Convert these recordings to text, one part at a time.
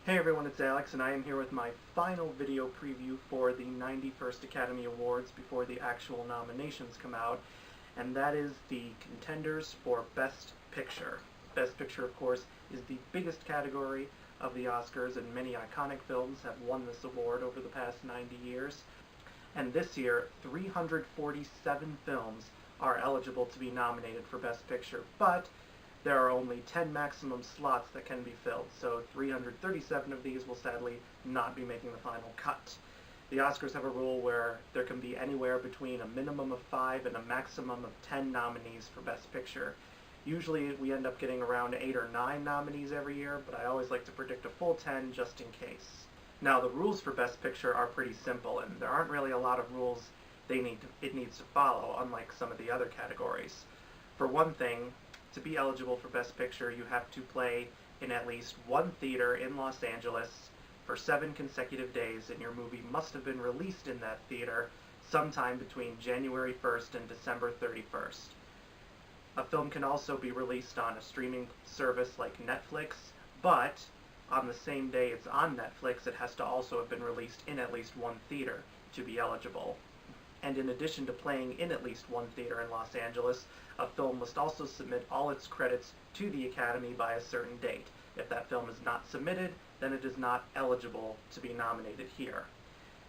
Hey everyone, it's Alex, and I am here with my final video preview for the 91st Academy Awards before the actual nominations come out, and that is the contenders for Best Picture. Best Picture, of course, is the biggest category of the Oscars, and many iconic films have won this award over the past 90 years. And this year, 347 films are eligible to be nominated for Best Picture, but there are only 10 maximum slots that can be filled, so 337 of these will sadly not be making the final cut. The Oscars have a rule where there can be anywhere between a minimum of 5 and a maximum of 10 nominees for Best Picture. Usually we end up getting around 8 or 9 nominees every year, but I always like to predict a full 10 just in case. Now the rules for Best Picture are pretty simple, and there aren't really a lot of rules it needs to follow, unlike some of the other categories. For one thing, to be eligible for Best Picture, you have to play in at least one theater in Los Angeles for 7 consecutive days, and your movie must have been released in that theater sometime between January 1st and December 31st. A film can also be released on a streaming service like Netflix, but on the same day it's on Netflix, it has to also have been released in at least one theater to be eligible. And in addition to playing in at least one theater in Los Angeles, a film must also submit all its credits to the Academy by a certain date. If that film is not submitted, then it is not eligible to be nominated here.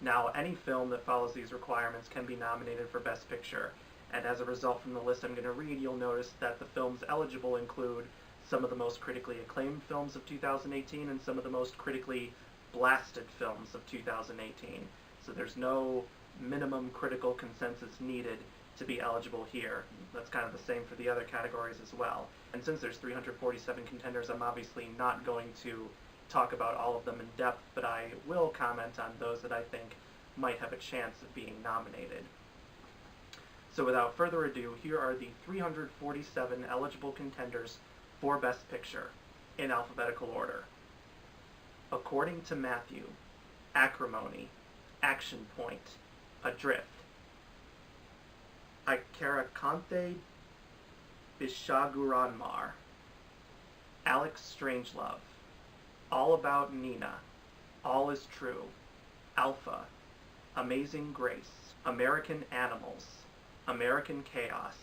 Now, any film that follows these requirements can be nominated for Best Picture, and as a result from the list I'm going to read, you'll notice that the films eligible include some of the most critically acclaimed films of 2018 and some of the most critically blasted films of 2018. So there's no minimum critical consensus needed to be eligible here. That's kind of the same for the other categories as well. And since there's 347 contenders, I'm obviously not going to talk about all of them in depth, but I will comment on those that I think might have a chance of being nominated. So without further ado, here are the 347 eligible contenders for Best Picture, in alphabetical order. According to Matthew, Acrimony, Action Point, Adrift, Ikarakante Bishaguranmar, Alex Strangelove, All About Nina, All Is True, Alpha, Amazing Grace, American Animals, American Chaos,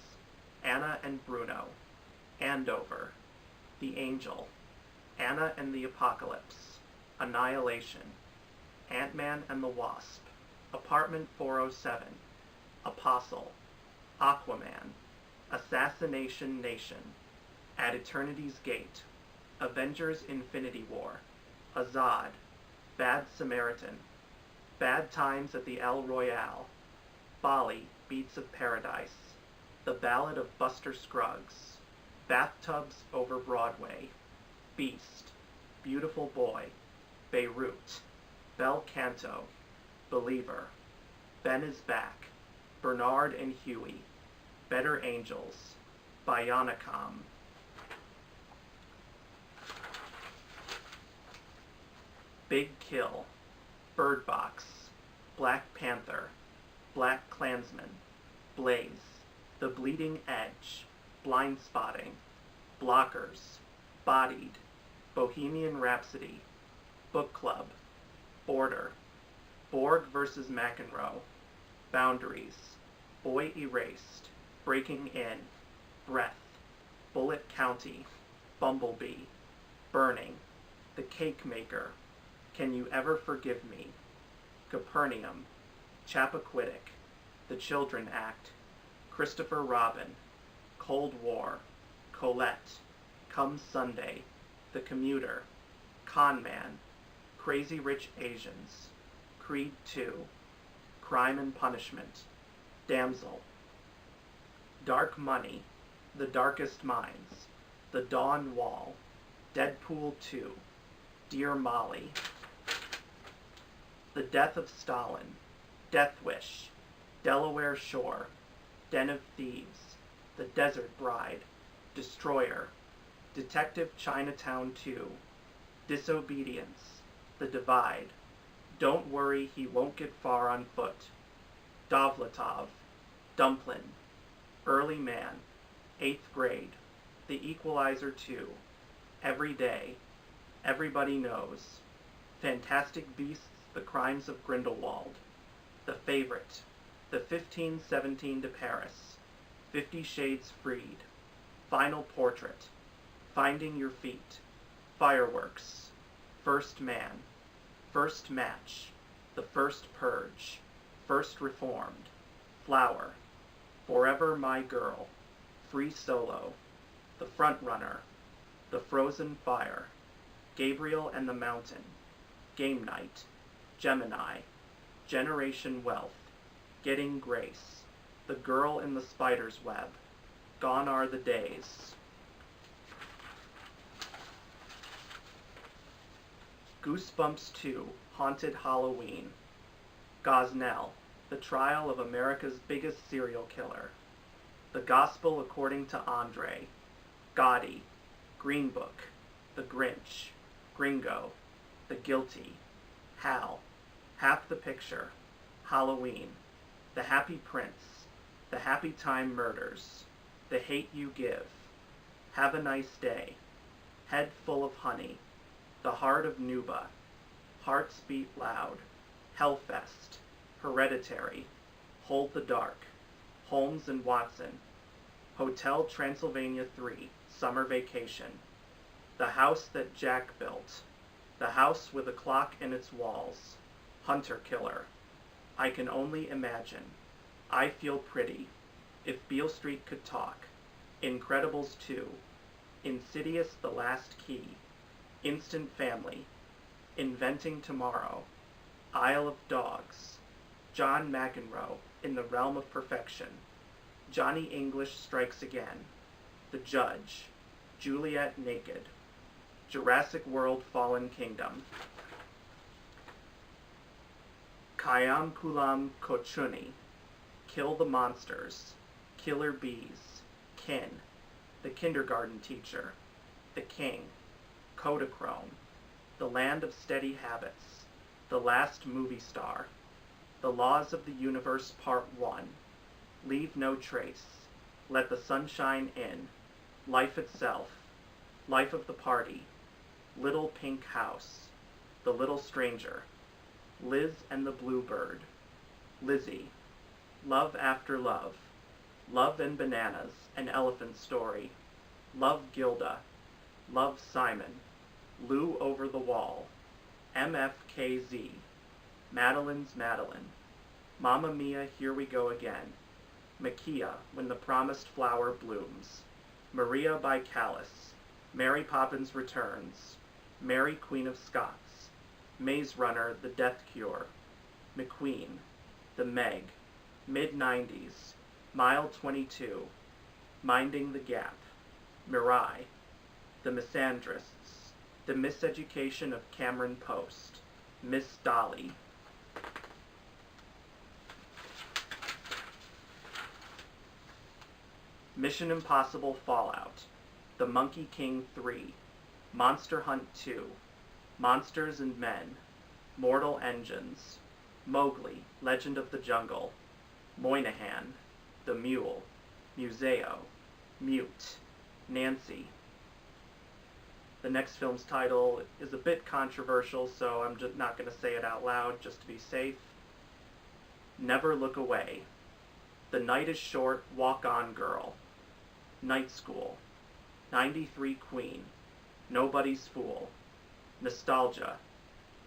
Anna and Bruno, Andover, The Angel, Anna and the Apocalypse, Annihilation, Ant-Man and the Wasp, Apartment 407, Apostle, Aquaman, Assassination Nation, At Eternity's Gate, Avengers Infinity War, Azad, Bad Samaritan, Bad Times at the El Royale, Bali, Beats of Paradise, The Ballad of Buster Scruggs, Bathtubs Over Broadway, Beast, Beautiful Boy, Beirut, Bel Canto, Believer, Ben is Back, Bernard and Huey, Better Angels, Bionicom. Big Kill, Bird Box, Black Panther, Black Klansman, Blaze, The Bleeding Edge, Blind Spotting, Blockers, Bodied, Bohemian Rhapsody, Book Club, Border, Borg vs. McEnroe, Boundaries, Boy Erased, Breaking In, Breath, Bullet County, Bumblebee, Burning, The Cake Maker, Can You Ever Forgive Me, Capernaum, Chappaquiddick, The Children Act, Christopher Robin, Cold War, Colette, Come Sunday, The Commuter, Con Man, Crazy Rich Asians, Creed 2, Crime and Punishment, Damsel, Dark Money, The Darkest Minds, The Dawn Wall, Deadpool 2, Dear Molly, The Death of Stalin, Death Wish, Delaware Shore, Den of Thieves, The Desert Bride, Destroyer, Detective Chinatown 2, Disobedience, The Divide, Don't Worry He Won't Get Far on Foot, Dovlatov, Dumplin', Early Man, 8th Grade, The Equalizer 2, Every Day, Everybody Knows, Fantastic Beasts, The Crimes of Grindelwald, The Favorite, The 1517 to Paris, 50 Shades Freed, Final Portrait, Finding Your Feet, Fireworks, First Man, First Match, The First Purge, First Reformed, Flower, Forever My Girl, Free Solo, The Front Runner, The Frozen Fire, Gabriel and the Mountain, Game Night, Gemini, Generation Wealth, Getting Grace, The Girl in the Spider's Web, Gone Are the Days. Goosebumps 2, Haunted Halloween, Gosnell, The Trial of America's Biggest Serial Killer, The Gospel According to Andre, Gotti, Green Book, The Grinch, Gringo, The Guilty, Hal, Half the Picture, Halloween, The Happy Prince, The Happy Time Murders, The Hate You Give, Have a Nice Day, Head Full of Honey, The Heart of Nuba, Hearts Beat Loud, Hellfest, Hereditary, Hold the Dark, Holmes and Watson, Hotel Transylvania 3, Summer Vacation, The House That Jack Built, The House with a Clock in Its Walls, Hunter Killer, I Can Only Imagine, I Feel Pretty, If Beale Street Could Talk, Incredibles 2, Insidious The Last Key, Instant Family, Inventing Tomorrow, Isle of Dogs, John McEnroe, In the Realm of Perfection, Johnny English Strikes Again, The Judge, Juliet Naked, Jurassic World Fallen Kingdom, Kayam Kulam Kochuni, Kill the Monsters, Killer Bees, Kin, The Kindergarten Teacher, The King, Kodachrome, The Land of Steady Habits, The Last Movie Star, The Laws of the Universe Part 1, Leave No Trace, Let the Sunshine In, Life Itself, Life of the Party, Little Pink House, The Little Stranger, Liz and the Bluebird, Lizzie, Love After Love, Love and Bananas, An Elephant Story, Love Gilda, Love Simon, Lou Over the Wall, MFKZ, Madeline's Madeline, Mamma Mia, Here We Go Again, Makia, When the Promised Flower Blooms, Maria by Callas, Mary Poppins Returns, Mary Queen of Scots, Maze Runner, The Death Cure, McQueen, The Meg, Mid-90s, Mile 22, Minding the Gap, Mirai, The Misandrists, The Miseducation of Cameron Post, Miss Dolly. Mission Impossible Fallout, The Monkey King 3, Monster Hunt 2, Monsters and Men, Mortal Engines, Mowgli, Legend of the Jungle, Moynihan, The Mule, Museo, Mute, Nancy. The next film's title is a bit controversial, so I'm just not going to say it out loud just to be safe. Never Look Away, The Night is Short, Walk On Girl, Night School, 93 Queen, Nobody's Fool, Nostalgia,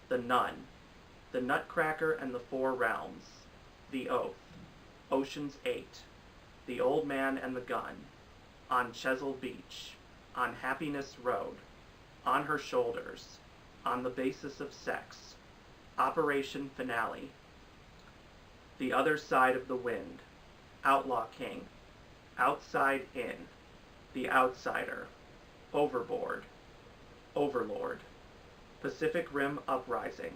The Nun, The Nutcracker and the Four Realms, The Oath, Ocean's 8, The Old Man and the Gun, On Chesil Beach, On Happiness Road, On Her Shoulders, On the Basis of Sex, Operation Finale, The Other Side of the Wind, Outlaw King, Outside In, The Outsider, Overboard, Overlord, Pacific Rim Uprising,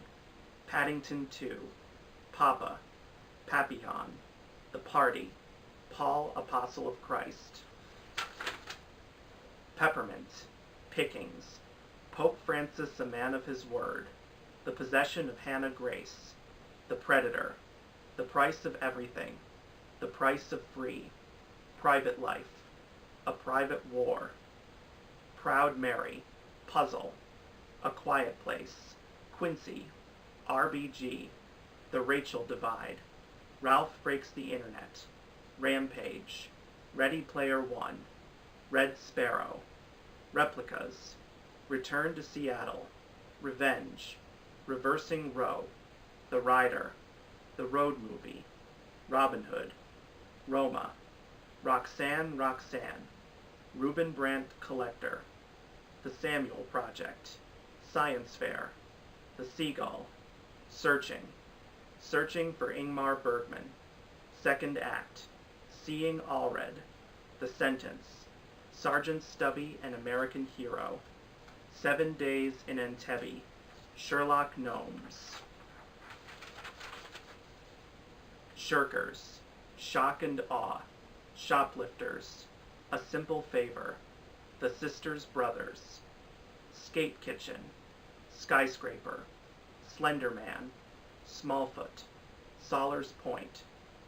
Paddington 2, Papa, Papillon, The Party, Paul, Apostle of Christ, Peppermint, Pickings, Pope Francis, a Man of His Word, The Possession of Hannah Grace, The Predator, The Price of Everything, The Price of Free, Private Life, A Private War, Proud Mary, Puzzle, A Quiet Place, Quincy, RBG, The Rachel Divide, Ralph Breaks the Internet, Rampage, Ready Player One, Red Sparrow, Replicas, Return to Seattle, Revenge, Reversing Row, The Rider, The Road Movie, Robin Hood, Roma, Roxanne, Roxanne, Reuben Brandt Collector, The Samuel Project, Science Fair, The Seagull, Searching, Searching for Ingmar Bergman, Second Act, Seeing Allred, The Sentence, Sergeant Stubby and American Hero, 7 Days in Entebbe, Sherlock Gnomes, Shirkers, Shock and Awe, Shoplifters, A Simple Favor, The Sisters Brothers, Skate Kitchen, Skyscraper, Slender Man, Smallfoot, Solars Point,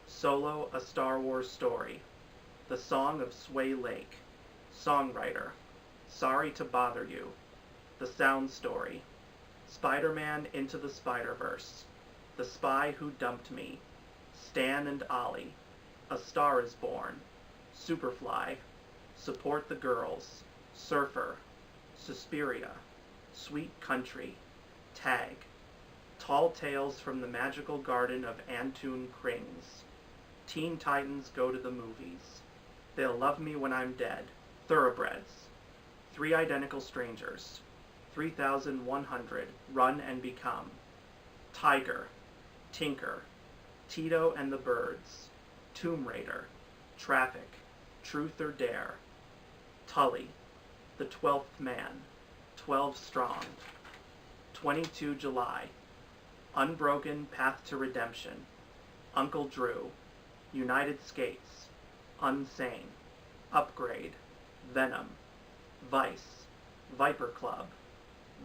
Solo: A Star Wars Story, The Song of Sway Lake, Songwriter, Sorry to Bother You, The Sound Story, Spider-Man Into the Spider-Verse, The Spy Who Dumped Me, Stan and Ollie, A Star is Born, Superfly, Support the Girls, Surfer, Suspiria, Sweet Country, Tag, Tall Tales from the Magical Garden of Antoon Krings, Teen Titans Go to the Movies, They'll Love Me When I'm Dead, Thoroughbreds, Three Identical Strangers, 3100, Run and Become, Tiger, Tinker, Tito and the Birds, Tomb Raider, Traffic, Truth or Dare, Tully, The 12th Man, 12 Strong, 22 July, Unbroken Path to Redemption, Uncle Drew, United Skates, Unsane, Upgrade, Venom, Vice, Viper Club,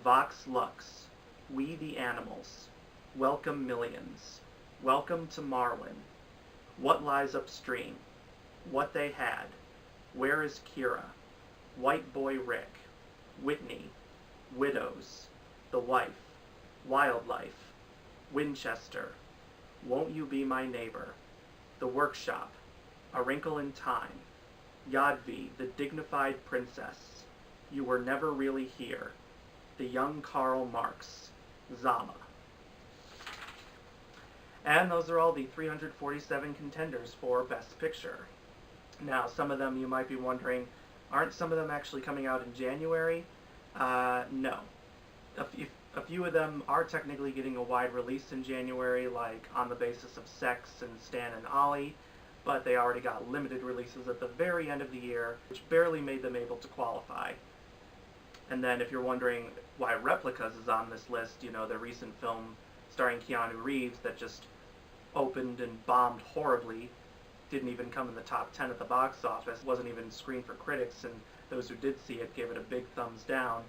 Vox Lux, We the Animals, Welcome Millions, Welcome to Marwin, What Lies Upstream, What They Had, Where is Kira, White Boy Rick, Whitney, Widows, The Wife, Wildlife, Winchester, Won't You Be My Neighbor, The Workshop, A Wrinkle in Time, Yadvi, The Dignified Princess, You Were Never Really Here, The Young Karl Marx, Zama. And those are all the 347 contenders for Best Picture. Now, some of them you might be wondering, aren't some of them actually coming out in January? No. A few of them are technically getting a wide release in January, like On the Basis of Sex and Stan and Ollie, but they already got limited releases at the very end of the year, which barely made them able to qualify. And then if you're wondering why Replicas is on this list, you know, the recent film starring Keanu Reeves that just opened and bombed horribly, didn't even come in the top 10 at the box office, wasn't even screened for critics, and those who did see it gave it a big thumbs down.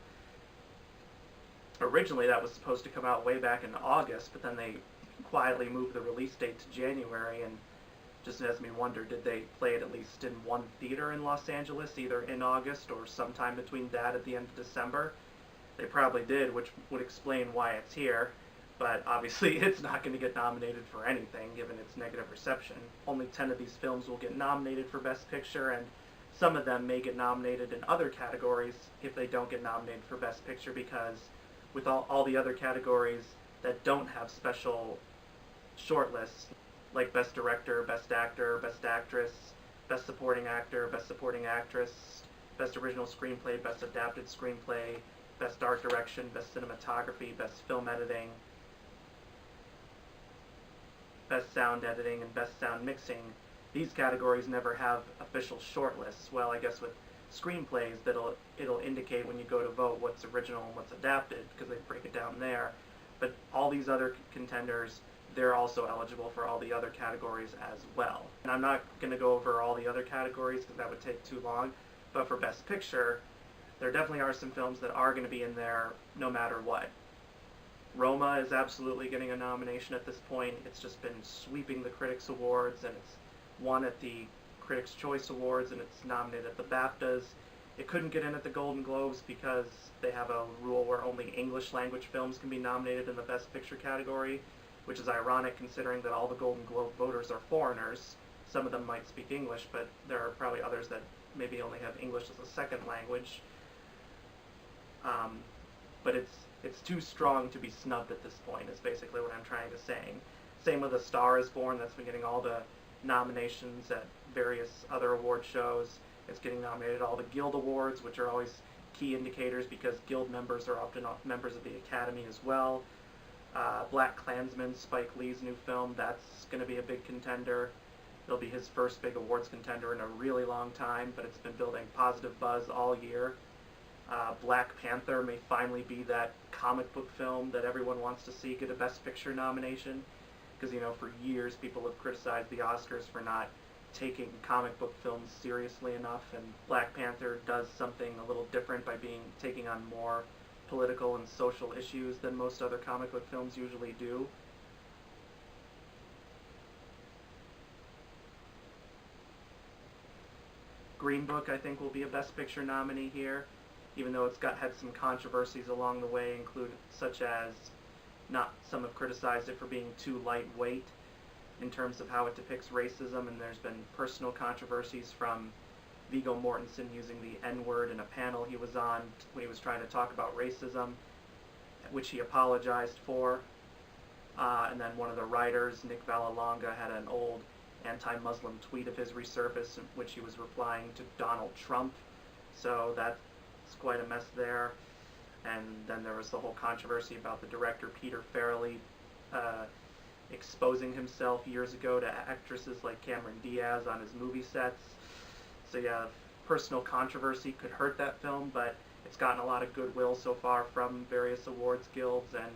Originally that was supposed to come out way back in August, but then they quietly moved the release date to January, and just has me wonder, did they play it at least in one theater in Los Angeles, either in August or sometime between that at the end of December? They probably did, which would explain why it's here, but obviously it's not going to get nominated for anything given its negative reception. Only 10 of these films will get nominated for Best Picture, and some of them may get nominated in other categories if they don't get nominated for Best Picture, because with all the other categories that don't have special shortlists, like Best Director, Best Actor, Best Actress, Best Supporting Actor, Best Supporting Actress, Best Original Screenplay, Best Adapted Screenplay, Best Art Direction, Best Cinematography, Best Film Editing, Best Sound Editing, and Best Sound Mixing, these categories never have official shortlists. Well, I guess with screenplays, it'll indicate when you go to vote what's original and what's adapted, because they break it down there. But all these other contenders, they're also eligible for all the other categories as well. And I'm not going to go over all the other categories because that would take too long, but for Best Picture, there definitely are some films that are going to be in there no matter what. Roma is absolutely getting a nomination at this point. It's just been sweeping the Critics Awards, and it's won at the Critics' Choice Awards, and it's nominated at the BAFTAs. It couldn't get in at the Golden Globes because they have a rule where only English language films can be nominated in the Best Picture category, which is ironic considering that all the Golden Globe voters are foreigners. Some of them might speak English, but there are probably others that maybe only have English as a second language. But it's too strong to be snubbed at this point, is basically what I'm trying to say. Same with A Star is Born, that's been getting all the nominations at various other award shows. It's getting nominated at all the Guild Awards, which are always key indicators because Guild members are often members of the Academy as well. Black Klansman, Spike Lee's new film, that's going to be a big contender. It'll be his first big awards contender in a really long time, but it's been building positive buzz all year. Black Panther may finally be that comic book film that everyone wants to see get a Best Picture nomination, because, you know, for years people have criticized the Oscars for not taking comic book films seriously enough, and Black Panther does something a little different by taking on more political and social issues than most other comic book films usually do. Green Book, I think, will be a Best Picture nominee here, even though it's had some controversies along the way, such as some have criticized it for being too lightweight in terms of how it depicts racism, and there's been personal controversies from Viggo Mortensen using the N-word in a panel he was on when he was trying to talk about racism, which he apologized for. And then one of the writers, Nick Vallelonga, had an old anti-Muslim tweet of his resurface in which he was replying to Donald Trump. So that's quite a mess there. And then there was the whole controversy about the director Peter Farrelly exposing himself years ago to actresses like Cameron Diaz on his movie sets. So yeah, personal controversy could hurt that film, but it's gotten a lot of goodwill so far from various awards guilds and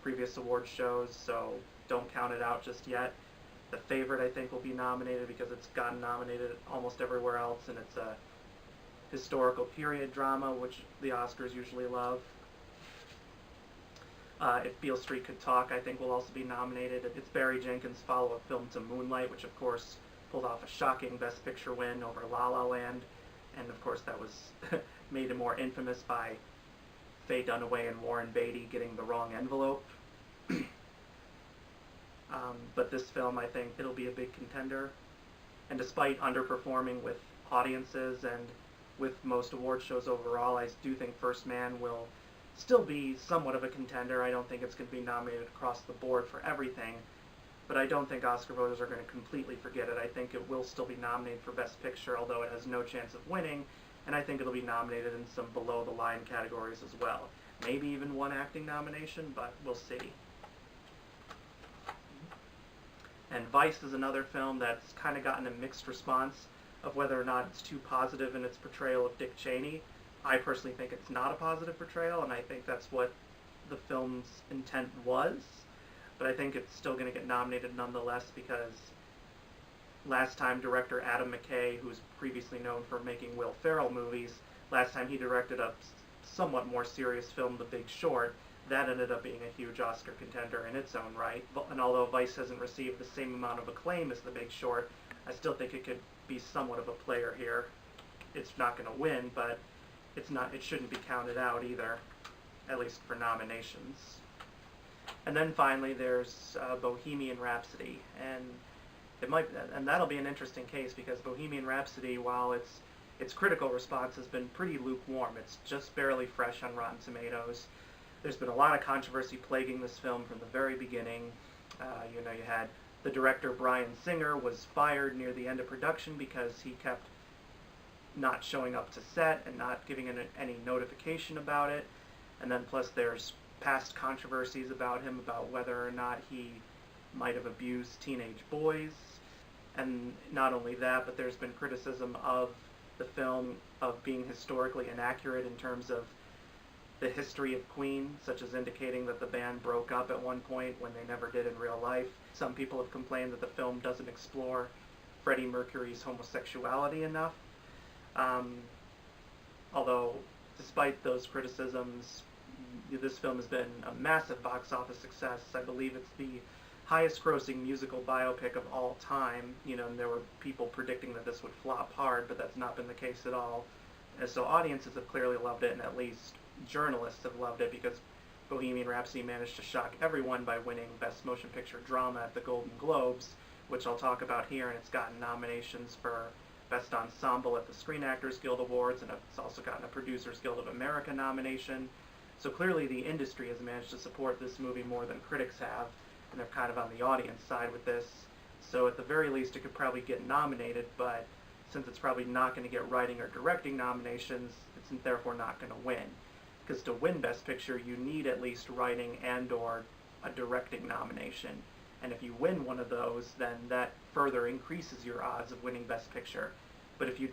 previous award shows, so don't count it out just yet. The Favorite, I think, will be nominated because it's gotten nominated almost everywhere else, and it's a historical period drama, which the Oscars usually love. If Beale Street Could Talk, I think, will also be nominated. It's Barry Jenkins' follow-up film to Moonlight, which, of course, pulled off a shocking Best Picture win over La La Land, and, of course, that was made more infamous by Faye Dunaway and Warren Beatty getting the wrong envelope. But this film, I think, it'll be a big contender. And despite underperforming with audiences and with most award shows overall, I do think First Man will still be somewhat of a contender. I don't think it's going to be nominated across the board for everything, but I don't think Oscar voters are going to completely forget it. I think it will still be nominated for Best Picture, although it has no chance of winning, and I think it'll be nominated in some below-the-line categories as well. Maybe even one acting nomination, but we'll see. And Vice is another film that's kind of gotten a mixed response of whether or not it's too positive in its portrayal of Dick Cheney. I personally think it's not a positive portrayal, and I think that's what the film's intent was. But I think it's still going to get nominated nonetheless because last time director Adam McKay, who's previously known for making Will Ferrell movies, last time he directed a somewhat more serious film, The Big Short, that ended up being a huge Oscar contender in its own right. And although Vice hasn't received the same amount of acclaim as The Big Short, I still think it could be somewhat of a player here. It's not going to win, but it shouldn't be counted out either, at least for nominations. And then finally there's Bohemian Rhapsody, and that'll be an interesting case because Bohemian Rhapsody, while its critical response has been pretty lukewarm, it's just barely fresh on Rotten Tomatoes. There's been a lot of controversy plaguing this film from the very beginning. You had the director Bryan Singer was fired near the end of production because he kept not showing up to set and not giving any notification about it. And then plus there's past controversies about him about whether or not he might have abused teenage boys. And not only that, but there's been criticism of the film of being historically inaccurate in terms of the history of Queen, such as indicating that the band broke up at one point when they never did in real life. Some people have complained that the film doesn't explore Freddie Mercury's homosexuality enough. Although, despite those criticisms, this film has been a massive box office success. I believe it's the highest grossing musical biopic of all time. And there were people predicting that this would flop hard, but that's not been the case at all. And so audiences have clearly loved it, and at least journalists have loved it, because Bohemian Rhapsody managed to shock everyone by winning Best Motion Picture Drama at the Golden Globes, which I'll talk about here, and it's gotten nominations for Best Ensemble at the Screen Actors Guild Awards, and it's also gotten a Producers Guild of America nomination. So clearly the industry has managed to support this movie more than critics have, and they're kind of on the audience side with this. So at the very least it could probably get nominated, but since it's probably not going to get writing or directing nominations, it's therefore not going to win. Because to win Best Picture, you need at least writing and or a directing nomination. And if you win one of those, then that further increases your odds of winning Best Picture. But if you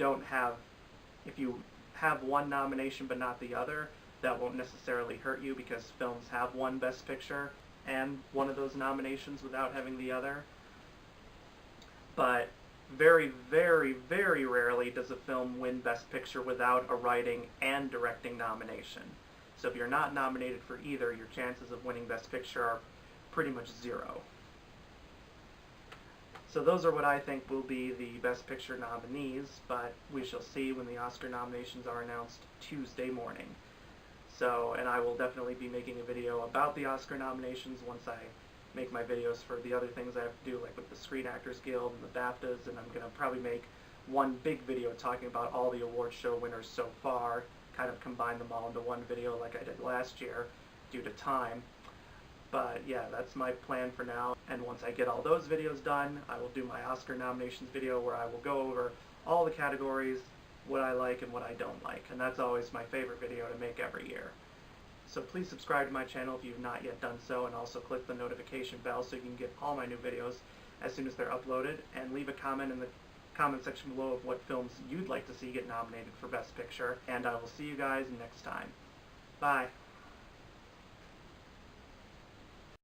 have one nomination but not the other, that won't necessarily hurt you, because films have won Best Picture and one of those nominations without having the other. But very, very, very rarely does a film win Best Picture without a writing and directing nomination. So if you're not nominated for either, your chances of winning Best Picture are pretty much zero. So those are what I think will be the Best Picture nominees, but we shall see when the Oscar nominations are announced Tuesday morning. So, and I will definitely be making a video about the Oscar nominations once I make my videos for the other things I have to do, like with the Screen Actors Guild and the BAFTAs, and I'm going to probably make one big video talking about all the award show winners so far, kind of combine them all into one video like I did last year due to time. But yeah, that's my plan for now, and once I get all those videos done, I will do my Oscar nominations video where I will go over all the categories, what I like and what I don't like, and that's always my favorite video to make every year. So please subscribe to my channel if you've not yet done so, and also click the notification bell so you can get all my new videos as soon as they're uploaded, and leave a comment in the comment section below of what films you'd like to see get nominated for Best Picture, and I will see you guys next time. Bye.